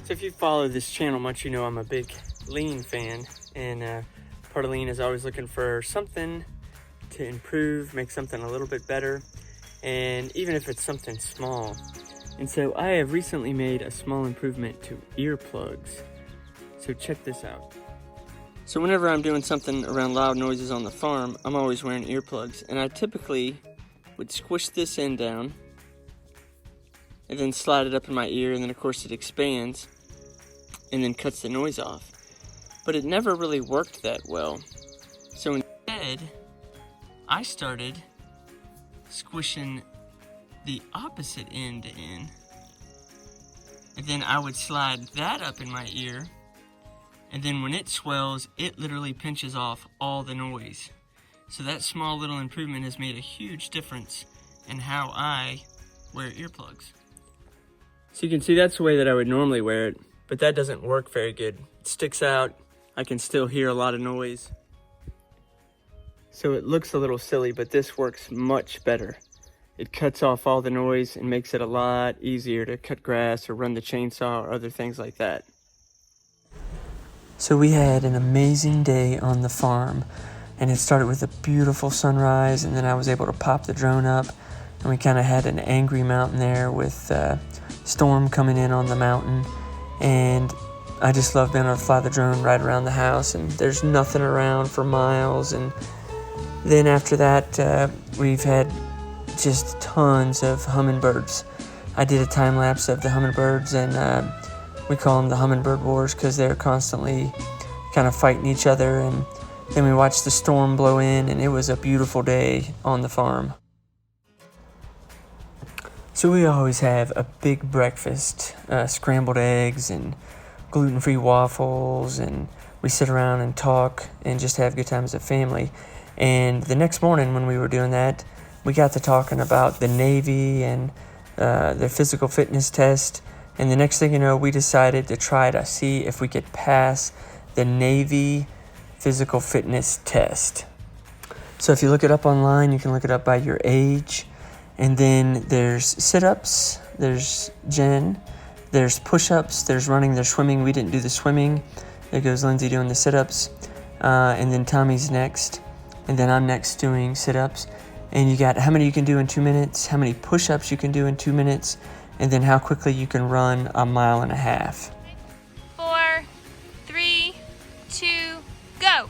So if you follow this channel much, you know I'm a big lean fan, and part of lean is always looking for something to improve, make something a little bit better, and even if it's something small. And so I have recently made a small improvement to earplugs. So check this out. So whenever I'm doing something around loud noises on the farm, I'm always wearing earplugs, and I typically would squish this end down and then slide it up in my ear, and then of course it expands and then cuts the noise off. But it never really worked that well. So instead, I started squishing the opposite end in, and then I would slide that up in my ear, and then when it swells, it literally pinches off all the noise. So that small little improvement has made a huge difference in how I wear earplugs. So you can see that's the way that I would normally wear it, but that doesn't work very good. It sticks out. I can still hear a lot of noise. So it looks a little silly, but this works much better. It cuts off all the noise and makes it a lot easier to cut grass or run the chainsaw or other things like that. So we had an amazing day on the farm, and it started with a beautiful sunrise, and then I was able to pop the drone up, and we kind of had an angry mountain there with storm coming in on the mountain, and I just love being able to fly the drone right around the house, and there's nothing around for miles. And then after that, we've had just tons of hummingbirds. I did a time lapse of the hummingbirds, and we call them the hummingbird wars because they're constantly kind of fighting each other. And then we watched the storm blow in, and it was a beautiful day on the farm. So we always have a big breakfast, scrambled eggs and gluten-free waffles, and we sit around and talk and just have a good time as a family. And the next morning when we were doing that, we got to talking about the Navy and their physical fitness test. And the next thing you know, we decided to try to see if we could pass the Navy physical fitness test. So if you look it up online, you can look it up by your age. And then there's sit-ups, there's Jen, there's push-ups, there's running, there's swimming. We didn't do the swimming. There goes Lindsay doing the sit-ups. And then Tommy's next. And then I'm next doing sit-ups. And you got how many you can do in 2 minutes, how many push-ups you can do in 2 minutes, and then how quickly you can run 1.5 miles. 4, 3, 2, go.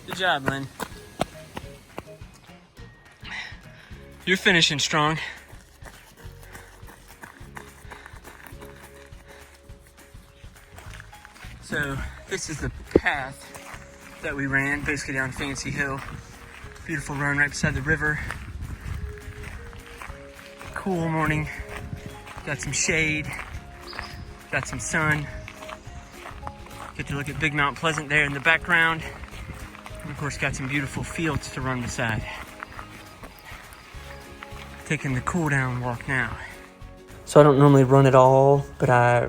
Good job, Lynn. You're finishing strong. So this is the path that we ran, basically down Fancy Hill. Beautiful run right beside the river. Cool morning. Got some shade. Got some sun. Get to look at Big Mount Pleasant there in the background. And of course got some beautiful fields to run beside. Taking the cool down walk now. So I don't normally run at all, but I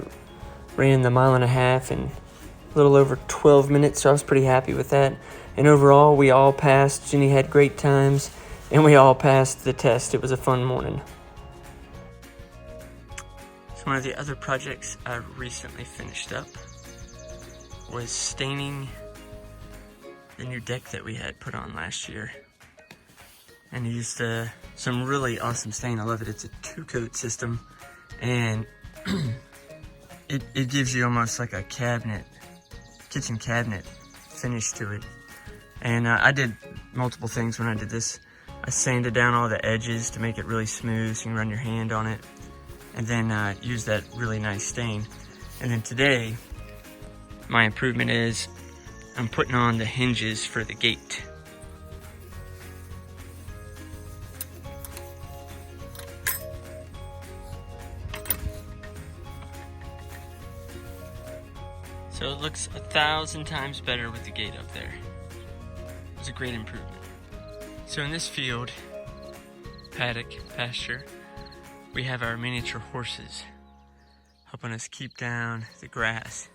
ran the 1.5 miles in a little over 12 minutes, so I was pretty happy with that. And overall, we all passed. Jenny had great times, and we all passed the test. It was a fun morning. So one of the other projects I recently finished up was staining the new deck that we had put on last year. And I used some really awesome stain. I love it. It's a 2-coat system, and it gives you almost like a kitchen cabinet finish to it. And I did multiple things when I did this. I sanded down all the edges to make it really smooth so you can run your hand on it, and then use that really nice stain. And then today, my improvement is I'm putting on the hinges for the gate. So it looks 1,000 times better with the gate up there. It was a great improvement. So in this field, paddock, pasture, we have our miniature horses helping us keep down the grass.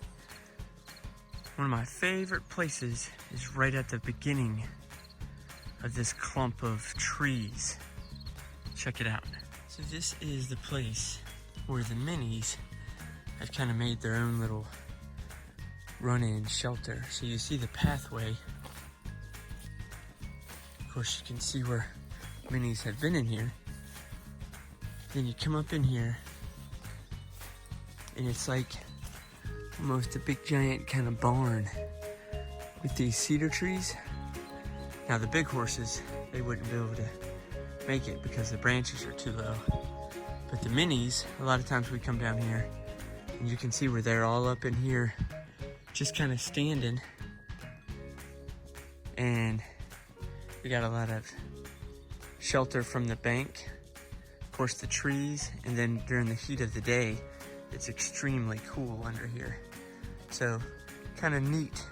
One of my favorite places is right at the beginning of this clump of trees. Check it out. So this is the place where the minis have kind of made their own little run-in shelter. So you see the pathway. Of course, you can see where minis have been in here. Then you come up in here, and it's like almost a big giant kind of barn with these cedar trees. Now the big horses, they wouldn't be able to make it because the branches are too low. But the minis, a lot of times we come down here and you can see where they're all up in here, just kind of standing. And we got a lot of shelter from the bank, of course the trees, and then during the heat of the day, it's extremely cool under here. So kind of neat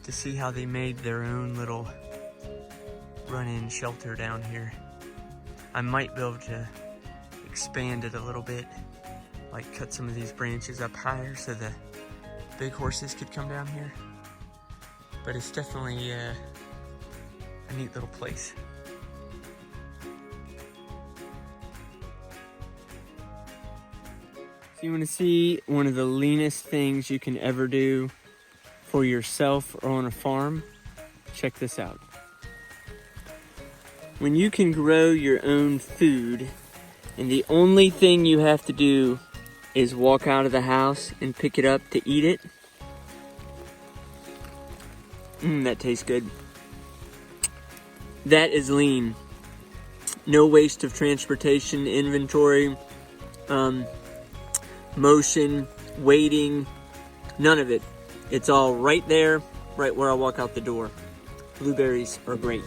to see how they made their own little run-in shelter down here. I might be able to expand it a little bit, like cut some of these branches up higher so the big horses could come down here. But it's definitely a neat little place. If you want to see one of the leanest things you can ever do for yourself or on a farm, check this out. When you can grow your own food and the only thing you have to do is walk out of the house and pick it up to eat it, that tastes good. That is lean. No waste of transportation, inventory, motion, waiting, none of it. It's all right there, right where I walk out the door. Blueberries are great.